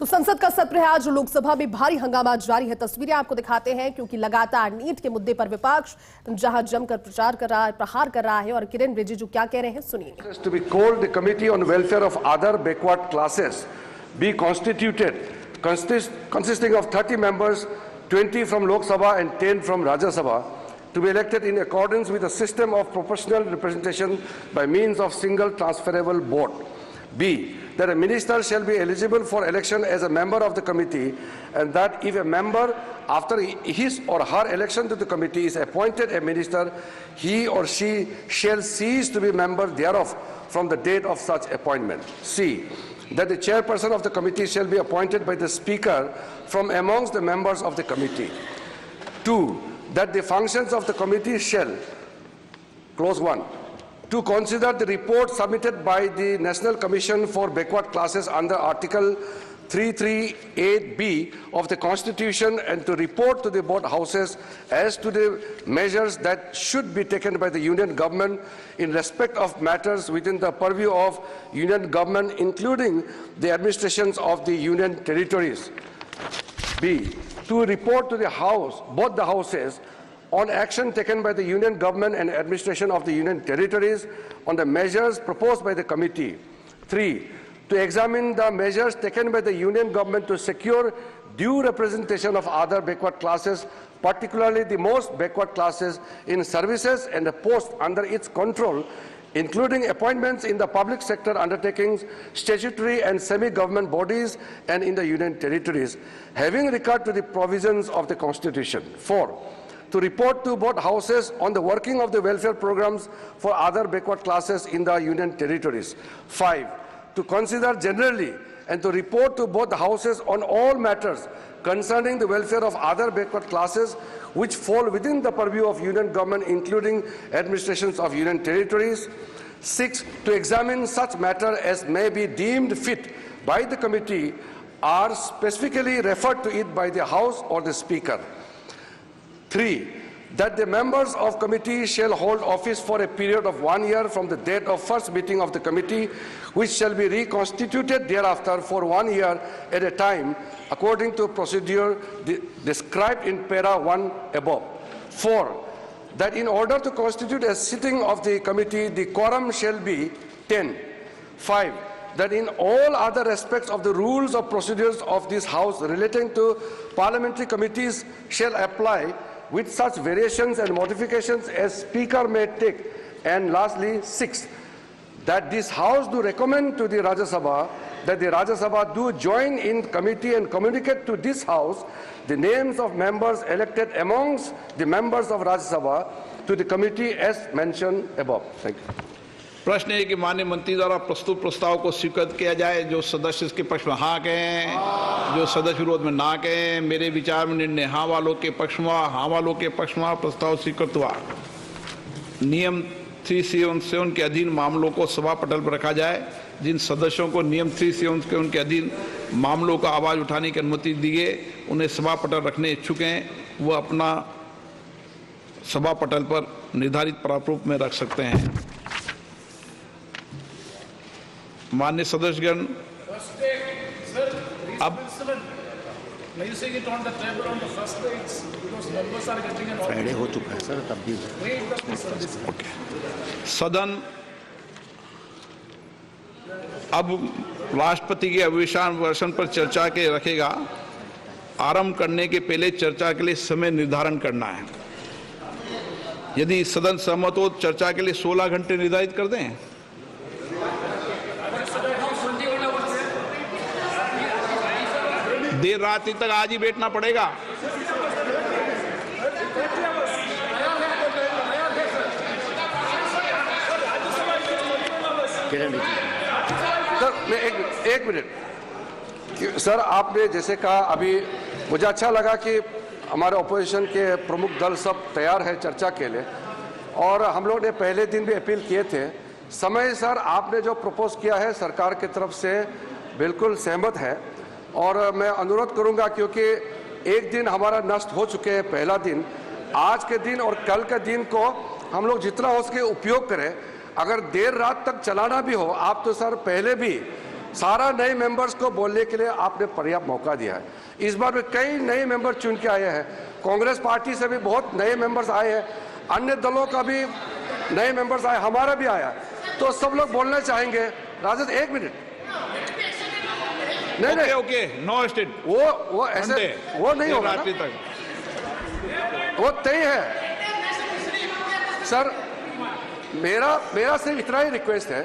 तो संसद का सत्र है आज। लोकसभा में भारी हंगामा जारी है। तस्वीरें आपको दिखाते हैं क्योंकि लगातार नीट के मुद्दे पर विपक्ष जहां जमकर प्रचार कर रहा है, प्रहार कर रहा है। और किरण रिजिजू क्या कह रहे हैं, सुनिए। To be called the Committee on Welfare of Other Backward Classes be constituted, consisting of 30 members, 20 from Lok Sabha and 10 from Rajya Sabha, to be elected in accordance with a system of proportional representation by means of single transferable vote. B. That a minister shall be eligible for election as a member of the committee, and that if a member, after his or her election to the committee, is appointed a minister, he or she shall cease to be member thereof from the date of such appointment. C. That the chairperson of the committee shall be appointed by the speaker from amongst the members of the committee. 2. That the functions of the committee shall, clause 1, to consider the report submitted by the National Commission for Backward Classes under Article 338B of the Constitution and to report to the both houses as to the measures that should be taken by the Union Government in respect of matters within the purview of Union Government, including the administrations of the Union Territories. B. To report to the House, both the houses, on action taken by the Union Government and administration of the Union Territories on the measures proposed by the committee. 3. To examine the measures taken by the Union Government to secure due representation of other backward classes, particularly the most backward classes in services and posts under its control, including appointments in the public sector undertakings, statutory and semi-government bodies and in the Union Territories, having regard to the provisions of the Constitution. 4. To report to both houses on the working of the welfare programs for other backward classes in the Union Territories. 5. To consider generally and to report to both houses on all matters concerning the welfare of other backward classes which fall within the purview of Union Government, including administrations of Union Territories. 6. To examine such matter as may be deemed fit by the committee or specifically referred to it by the House or the Speaker. 3. That the members of committee shall hold office for a period of 1 year from the date of first meeting of the committee, which shall be reconstituted thereafter for 1 year at a time, according to procedure described in para 1 above. 4. That in order to constitute a sitting of the committee, the quorum shall be 10. 5. That in all other respects of the rules of procedures of this House relating to parliamentary committees shall apply, with such variations and modifications as Speaker may take. And lastly, 6, that this House do recommend to the Rajya Sabha that the Rajya Sabha do join in committee and communicate to this House the names of members elected amongst the members of Rajya Sabha to the committee as mentioned above. Thank you. प्रश्न है कि माननीय मंत्री द्वारा प्रस्तुत प्रस्ताव को स्वीकृत किया जाए। जो सदस्य इसके पक्ष में हाँ कहें, जो सदस्य विरोध में ना कहें। मेरे विचार में निर्णय हाँ वालों के पक्ष में, हाँ वालों के पक्ष में प्रस्ताव स्वीकृत हुआ। नियम 377 के अधीन मामलों को सभा पटल पर रखा जाए। जिन सदस्यों को नियम 377 के उनके अधीन मामलों का आवाज उठाने की अनुमति दी गई, उन्हें सभा पटल रखने इच्छुक हैं, वो अपना सभा पटल पर निर्धारित प्रारूप में रख सकते हैं। मान्य सदस्यगण, अब फ्राइडे हो चुका है सर, तब भी सदन अब राष्ट्रपति के अभिभाषण पर चर्चा के रखेगा। आरंभ करने के पहले चर्चा के लिए समय निर्धारण करना है। यदि सदन सहमत हो, चर्चा के लिए 16 घंटे निर्धारित कर दें। देर रात तक आज ही बैठना पड़ेगा। सर, मैं एक मिनट सर, आपने जैसे कहा, अभी मुझे अच्छा लगा कि हमारे ऑपोजिशन के प्रमुख दल सब तैयार है चर्चा के लिए, और हम लोग ने पहले दिन भी अपील किए थे। समय सर आपने जो प्रपोज किया है सरकार की तरफ से बिल्कुल सहमत है, और मैं अनुरोध करूंगा क्योंकि एक दिन हमारा नष्ट हो चुके हैं, पहला दिन। आज के दिन और कल के दिन को हम लोग जितना हो सके उपयोग करें। अगर देर रात तक चलाना भी हो, आप तो सर पहले भी सारा नए मेंबर्स को बोलने के लिए आपने पर्याप्त मौका दिया है। इस बार में कई नए मेंबर चुन के आए हैं, कांग्रेस पार्टी से भी बहुत नए मेंबर्स आए हैं, अन्य दलों का भी नए मेंबर्स आए, हमारा भी आया, तो सब लोग बोलना चाहेंगे। राजद, एक मिनट, नहीं ओके, नो स्टेट, वो ऐसे वो नहीं होगा ना, वो तय है। सर, मेरा सिर्फ इतना ही रिक्वेस्ट है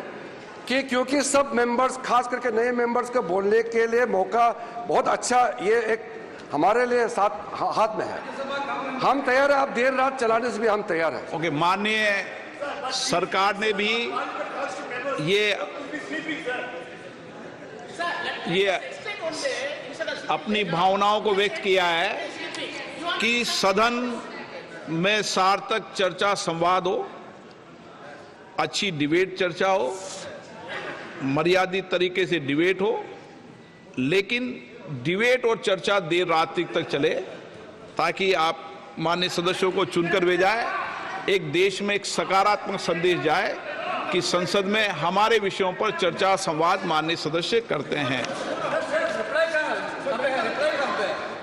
कि क्योंकि सब मेंबर्स, खास करके नए मेंबर्स को बोलने के लिए मौका बहुत अच्छा, ये एक हमारे लिए हाथ में है, हम तैयार हैं, आप देर रात चलाने से भी हम तैयार हैं। ओके, माननीय सरकार ने भी ये अपनी भावनाओं को व्यक्त किया है कि सदन में सार्थक चर्चा संवाद हो, अच्छी डिबेट चर्चा हो, मर्यादित तरीके से डिबेट हो, लेकिन डिबेट और चर्चा देर रात तक चले, ताकि आप माननीय सदस्यों को चुनकर भेजाए, एक देश में एक सकारात्मक संदेश जाए कि संसद में हमारे विषयों पर चर्चा संवाद माननीय सदस्य करते हैं।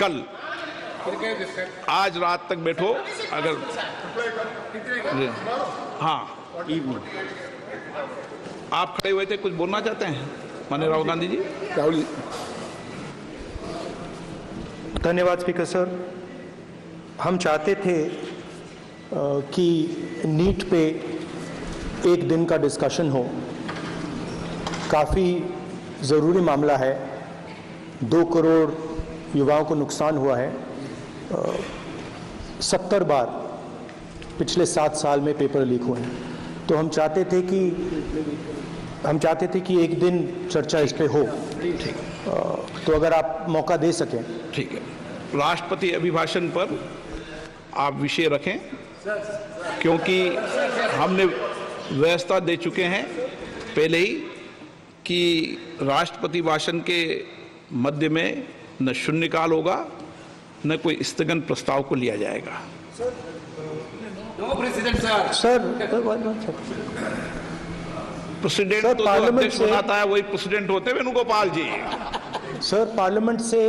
कल, आज रात तक बैठो, अगर हाँ, आप खड़े हुए थे, कुछ बोलना चाहते हैं माननीय राहुल गांधी जी? राहुल जी, धन्यवाद स्पीकर सर। हम चाहते थे कि नीट पे एक दिन का डिस्कशन हो, काफ़ी ज़रूरी मामला है, 2 करोड़ युवाओं को नुकसान हुआ है, 70 बार पिछले 7 साल में पेपर लीक हुए हैं, तो हम चाहते थे कि एक दिन चर्चा इस पे हो, तो अगर आप मौका दे सकें। ठीक है, राष्ट्रपति अभिभाषण पर आप विषय रखें, क्योंकि हमने व्यवस्था दे चुके हैं पहले ही कि राष्ट्रपति भाषण के मध्य में न शून्यकाल होगा, न कोई स्थगन प्रस्ताव को लिया जाएगा। सर, प्रेसिडेंट तो अध्यक्ष बनाता है, वही प्रेसिडेंट होते हैं वेणुगोपाल जी। सर, पार्लियामेंट से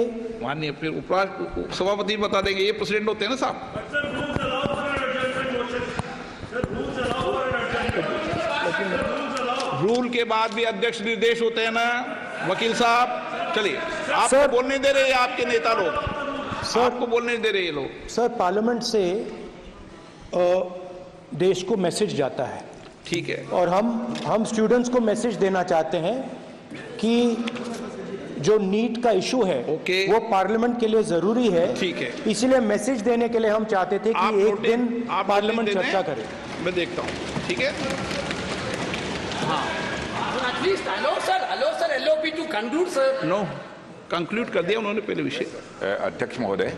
माननीय फिर सभापति बता देंगे, ये प्रेसिडेंट होते हैं ना साहब। रूल के बाद भी अध्यक्ष निर्देश होते हैं ना वकील साहब। चलिए, आपको बोलने दे रहे हैं आपके नेता लोग, आपको बोलने दे रहे हैं लोग। सर, पार्लियामेंट से देश को मैसेज जाता है, ठीक है, और हम स्टूडेंट्स को मैसेज देना चाहते हैं कि जो नीट का इशू है वो पार्लियामेंट के लिए जरूरी है। ठीक है, इसलिए मैसेज देने के लिए हम चाहते थे कि एक दिन पार्लियामेंट चर्चा करे। मैं देखता हूँ, ठीक है। हाँ, नो, कंक्लूड कर दिया उन्होंने पहले विषय। अध्यक्ष महोदय,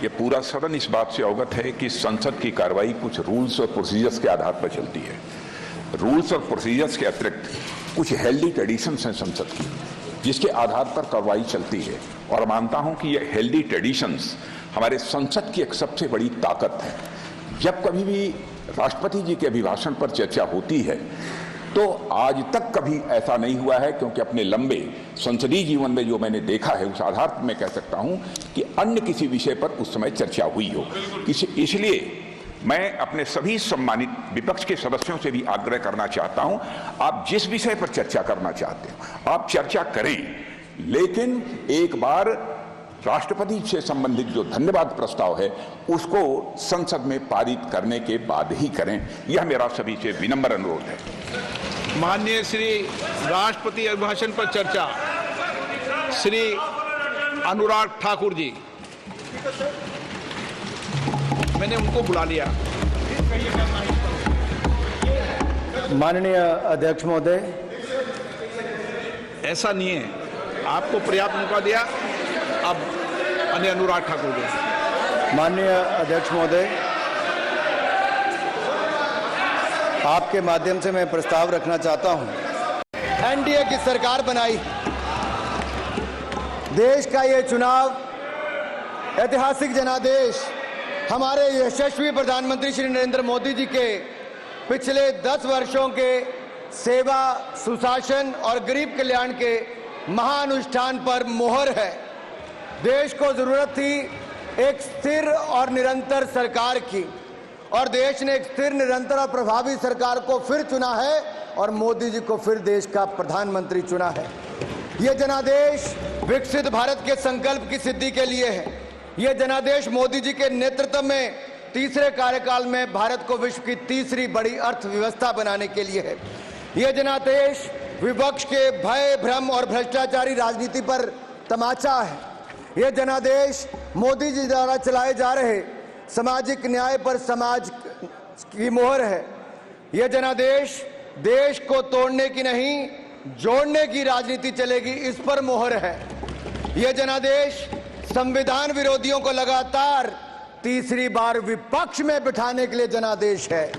ये पूरा सदन इस बात से अवगत है कि संसद की कार्रवाई कुछ रूल्स और प्रोसीजर्स के आधार पर चलती है। रूल्स और प्रोसीजर्स के अतिरिक्त कुछ हेल्दी ट्रेडिशंस हैं संसद की, जिसके आधार पर कार्रवाई चलती है, और मानता हूं कि ये हेल्दी ट्रेडिशंस हमारे संसद की एक सबसे बड़ी ताकत है। जब कभी भी राष्ट्रपति जी के अभिभाषण पर चर्चा होती है तो आज तक कभी ऐसा नहीं हुआ है, क्योंकि अपने लंबे संसदीय जीवन में जो मैंने देखा है उस आधार पर मैं कह सकता हूं कि अन्य किसी विषय पर उस समय चर्चा हुई हो। इसलिए मैं अपने सभी सम्मानित विपक्ष के सदस्यों से भी आग्रह करना चाहता हूं, आप जिस विषय पर चर्चा करना चाहते हो आप चर्चा करें, लेकिन एक बार राष्ट्रपति से संबंधित जो धन्यवाद प्रस्ताव है उसको संसद में पारित करने के बाद ही करें, यह मेरा सभी से विनम्र अनुरोध है। माननीय श्री राष्ट्रपति अभिभाषण पर चर्चा, श्री अनुराग ठाकुर जी, मैंने उनको बुला लिया। माननीय अध्यक्ष महोदय, ऐसा नहीं है, आपको पर्याप्त मौका दिया। अब अन्य अनुराग ठाकुर जी। माननीय अध्यक्ष महोदय, आपके माध्यम से मैं प्रस्ताव रखना चाहता हूं। एनडीए की सरकार बनाई, देश का ये चुनाव ऐतिहासिक जनादेश हमारे यशस्वी प्रधानमंत्री श्री नरेंद्र मोदी जी के पिछले 10 वर्षों के सेवा, सुशासन और गरीब कल्याण के महाअनुष्ठान पर मोहर है। देश को जरूरत थी एक स्थिर और निरंतर सरकार की, और देश ने एक स्थिर, निरंतर और प्रभावी सरकार को फिर चुना है और मोदी जी को फिर देश का प्रधानमंत्री चुना है। ये जनादेश विकसित भारत के संकल्प की सिद्धि के लिए है। ये जनादेश मोदी जी के नेतृत्व में तीसरे कार्यकाल में भारत को विश्व की तीसरी बड़ी अर्थव्यवस्था बनाने के लिए है। ये जनादेश विपक्ष के भय, भ्रम और भ्रष्टाचारी राजनीति पर तमाचा है। ये जनादेश मोदी जी द्वारा चलाए जा रहे सामाजिक न्याय पर समाज की मोहर है। यह जनादेश देश को तोड़ने की नहीं, जोड़ने की राजनीति चलेगी, इस पर मोहर है। यह जनादेश संविधान विरोधियों को लगातार तीसरी बार विपक्ष में बिठाने के लिए जनादेश है।